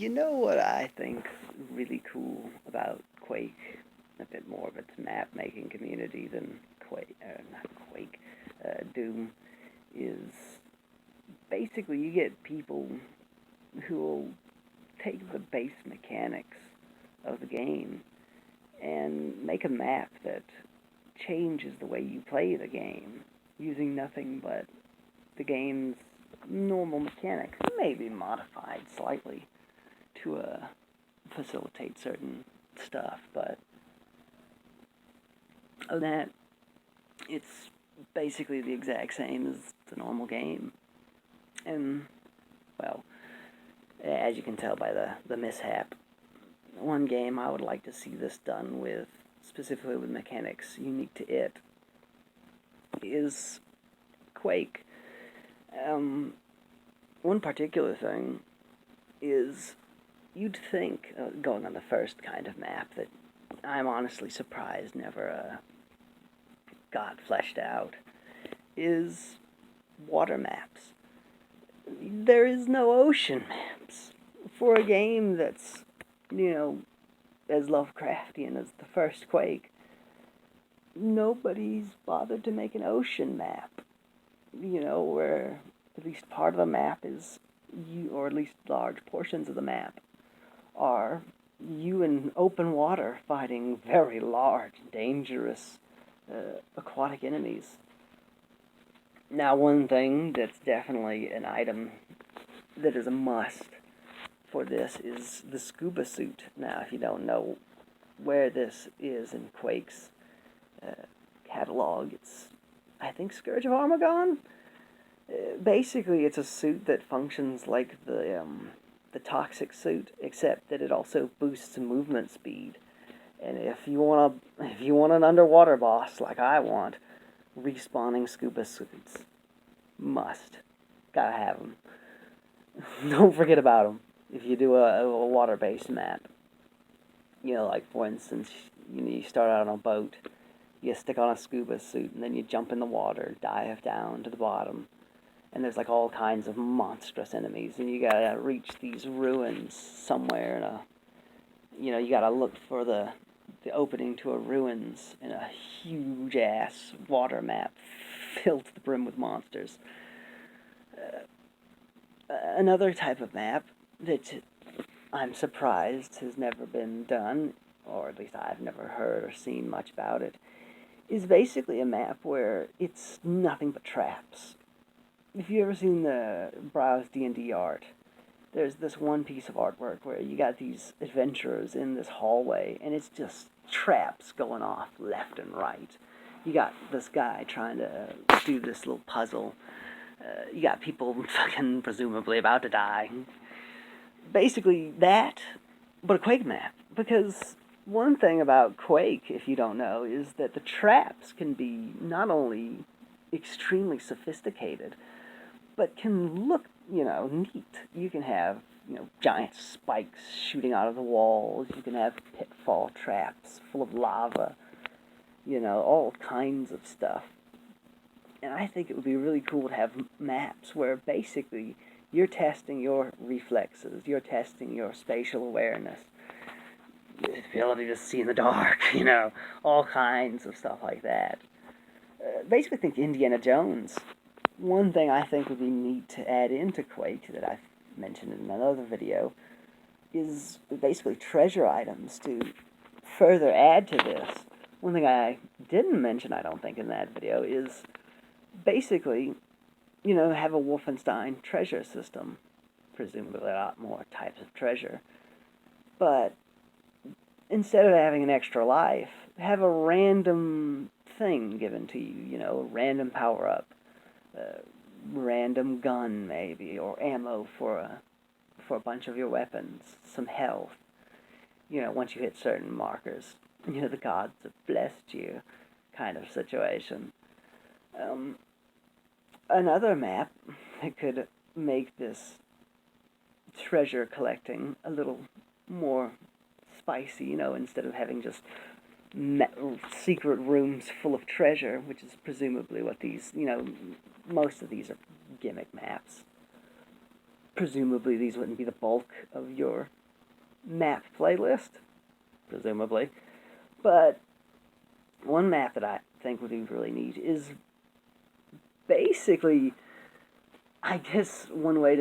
You know what I think really cool about Quake? A bit more of its map-making community than not Quake, Doom, is basically you get people who will take the base mechanics of the game and make a map that changes the way you play the game using nothing but the game's normal mechanics, maybe modified slightly to facilitate certain stuff, but other than that, it's basically the exact same as the normal game. And, well, as you can tell by the mishap, one game I would like to see this done with, specifically with mechanics unique to it, is Quake. One particular thing is you'd think, going on the first kind of map, that I'm honestly surprised never got fleshed out, is water maps. There is no ocean maps. For a game that's, as Lovecraftian as the first Quake, nobody's bothered to make an ocean map, where at least part of the map is you, or at least large portions of the map are you in open water fighting very large, dangerous aquatic enemies. Now, one thing that's definitely an item that is a must for this is the scuba suit. Now, if you don't know where this is in Quake's catalog, it's, I think, Scourge of Armagon? Basically, it's a suit that functions like the toxic suit, except that it also boosts movement speed. And if you want an underwater boss like I want, respawning scuba suits must. Gotta have them. Don't forget about them if you do a water-based map. Like for instance, you start out on a boat, you stick on a scuba suit, and then you jump in the water, dive down to the bottom, and there's like all kinds of monstrous enemies, and you gotta reach these ruins somewhere in a, you gotta look for the opening to a ruins in a huge ass water map filled to the brim with monsters. Another type of map that I'm surprised has never been done, or at least I've never heard or seen much about it, is basically a map where it's nothing but traps. If you've ever seen the Browse D&D art, there's this one piece of artwork where you got these adventurers in this hallway, and it's just traps going off left and right. You got this guy trying to do this little puzzle. You got people fucking presumably about to die. Basically that, but a Quake map. Because one thing about Quake, if you don't know, is that the traps can be not only extremely sophisticated, but can look, neat. You can have, giant spikes shooting out of the walls. You can have pitfall traps full of lava. All kinds of stuff. And I think it would be really cool to have maps where basically you're testing your reflexes, you're testing your spatial awareness, the ability to see in the dark, all kinds of stuff like that. Basically think Indiana Jones. One thing I think would be neat to add into Quake that I've mentioned in another video is basically treasure items to further add to this. One thing I didn't mention, I don't think, in that video is basically, have a Wolfenstein treasure system. Presumably a lot more types of treasure. But instead of having an extra life, have a random thing given to you, a random power-up. Random gun, maybe, or ammo for a bunch of your weapons. Some health. Once you hit certain markers. The gods have blessed you kind of situation. Another map that could make this treasure collecting a little more spicy, instead of having just secret rooms full of treasure, which is presumably what these, most of these are gimmick maps. presumably these wouldn't be the bulk of your map playlist, presumably. But one map that I think would be really neat is basically, I guess one way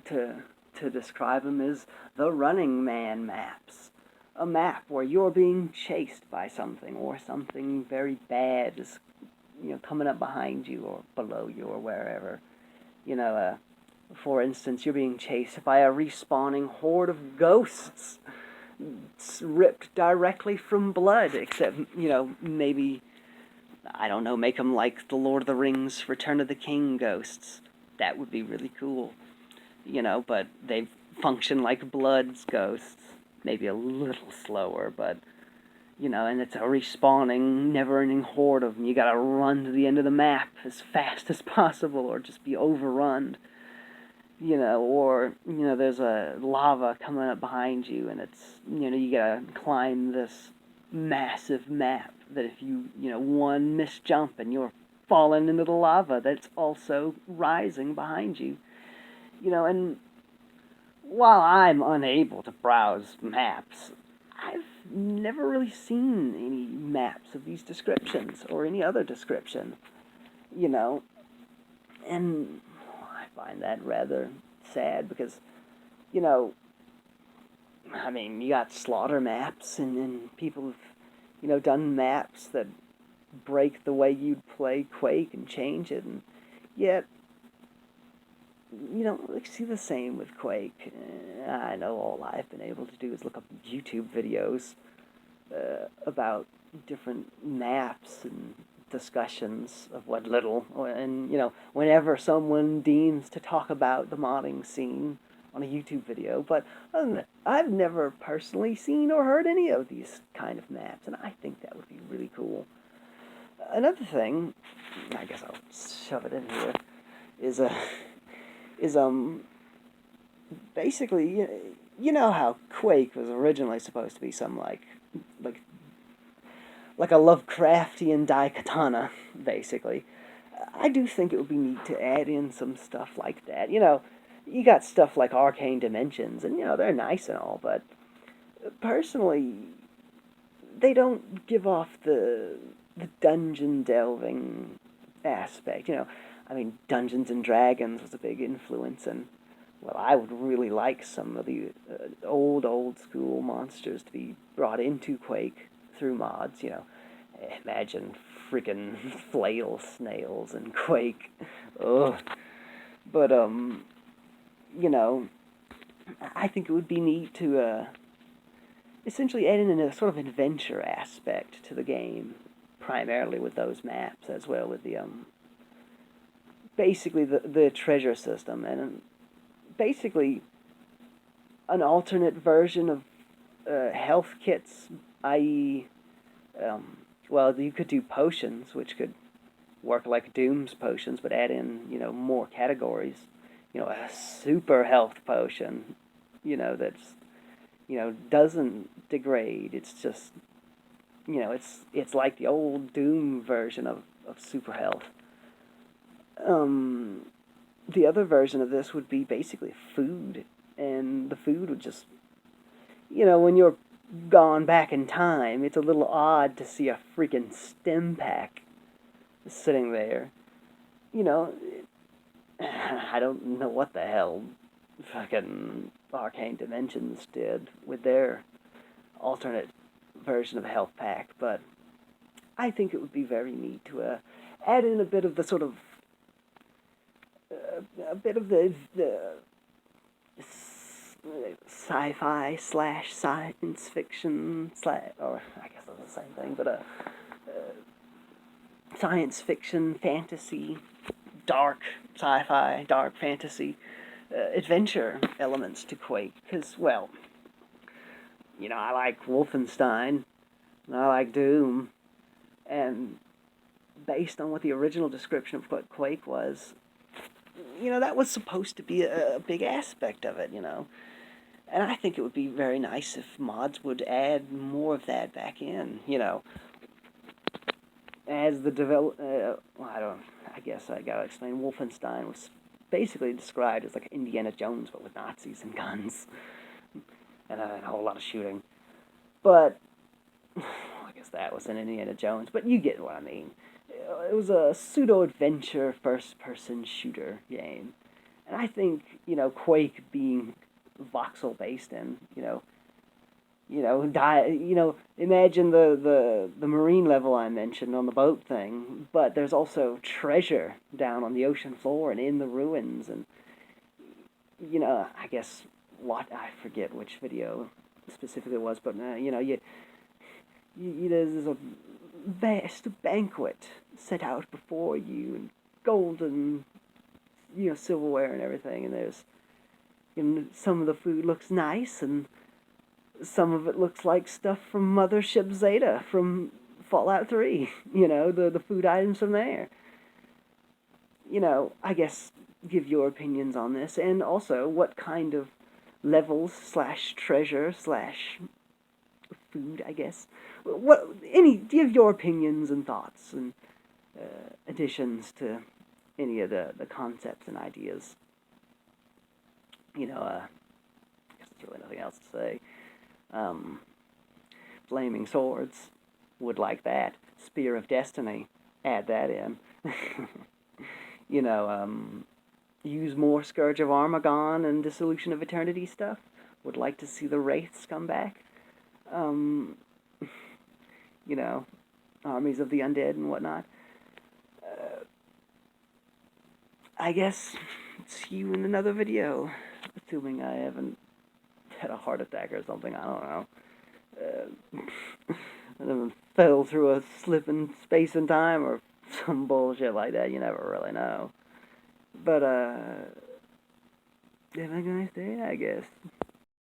to describe them is the Running Man maps. A map where you're being chased by something, or something very bad is, coming up behind you or below you or wherever. For instance, you're being chased by a respawning horde of ghosts, ripped directly from blood, except, maybe, I don't know, make them like the Lord of the Rings Return of the King ghosts. That would be really cool. But they function like Blood's ghosts. Maybe a little slower, but, and it's a respawning, never-ending horde of them. You gotta run to the end of the map as fast as possible, or just be overrun. Or, there's a lava coming up behind you, and it's, you gotta climb this massive map that if you, one misjump and you're falling into the lava that's also rising behind you. And while I'm unable to browse maps, I've never really seen any maps of these descriptions, or any other description, and I find that rather sad because, you got slaughter maps, and people have, done maps that break the way you'd play Quake and change it, and yet you don't really see the same with Quake. I know all I've been able to do is look up YouTube videos about different maps and discussions of what little, and whenever someone deems to talk about the modding scene on a YouTube video. But I've never personally seen or heard any of these kind of maps, and I think that would be really cool. Another thing, I guess I'll shove it in here, is basically, how Quake was originally supposed to be some like a Lovecraftian daikatana, basically. I do think it would be neat to add in some stuff like that. You got stuff like Arcane Dimensions, and they're nice and all, but personally, they don't give off the dungeon delving aspect. Dungeons and Dragons was a big influence, and I would really like some of the old school monsters to be brought into Quake through mods. Imagine freaking flail snails in Quake. Ugh. But I think it would be neat to essentially add in a sort of adventure aspect to the game, primarily with those maps, as well with the basically the treasure system, and basically an alternate version of health kits, i.e., you could do potions, which could work like Doom's potions, but add in, more categories. A super health potion, that's, doesn't degrade. It's just, it's like the old Doom version of super health. The other version of this would be basically food, and the food would just, when you're gone back in time, it's a little odd to see a freaking stim pack sitting there. I don't know what the hell fucking Arcane Dimensions did with their alternate version of a health pack, but I think it would be very neat to add in a bit of the sort of a bit of the sci-fi / science fiction / or I guess that's the same thing, but science fiction, fantasy, dark sci-fi, dark fantasy, adventure elements to Quake, because, I like Wolfenstein, and I like Doom, and based on what the original description of what Quake was, that was supposed to be a big aspect of it, and I think it would be very nice if mods would add more of that back in, as the I guess I gotta explain, Wolfenstein was basically described as like Indiana Jones, but with Nazis and guns, and a whole lot of shooting. But I guess that was an Indiana Jones, but you get what I mean. It was a pseudo-adventure first-person shooter game. And I think, Quake being voxel-based and, imagine the marine level I mentioned on the boat thing, but there's also treasure down on the ocean floor and in the ruins, and, I guess, I forget which video specifically it was, but, there's a vast banquet set out before you, and golden, silverware and everything, and there's, some of the food looks nice, and some of it looks like stuff from Mothership Zeta from Fallout 3, the food items from there. I guess give your opinions on this, and also what kind of levels slash treasure slash food, I guess. Give your opinions and thoughts and additions to any of the concepts and ideas. I guess there's really nothing else to say. Flaming Swords would like that. Spear of Destiny, add that in. Use more Scourge of Armagon and Dissolution of Eternity stuff. Would like to see the Wraiths come back. Armies of the Undead and whatnot. I guess see you in another video, assuming I haven't had a heart attack or something, I don't know. I fell through a slip in space and time or some bullshit like that, you never really know. But, have a nice day, I guess.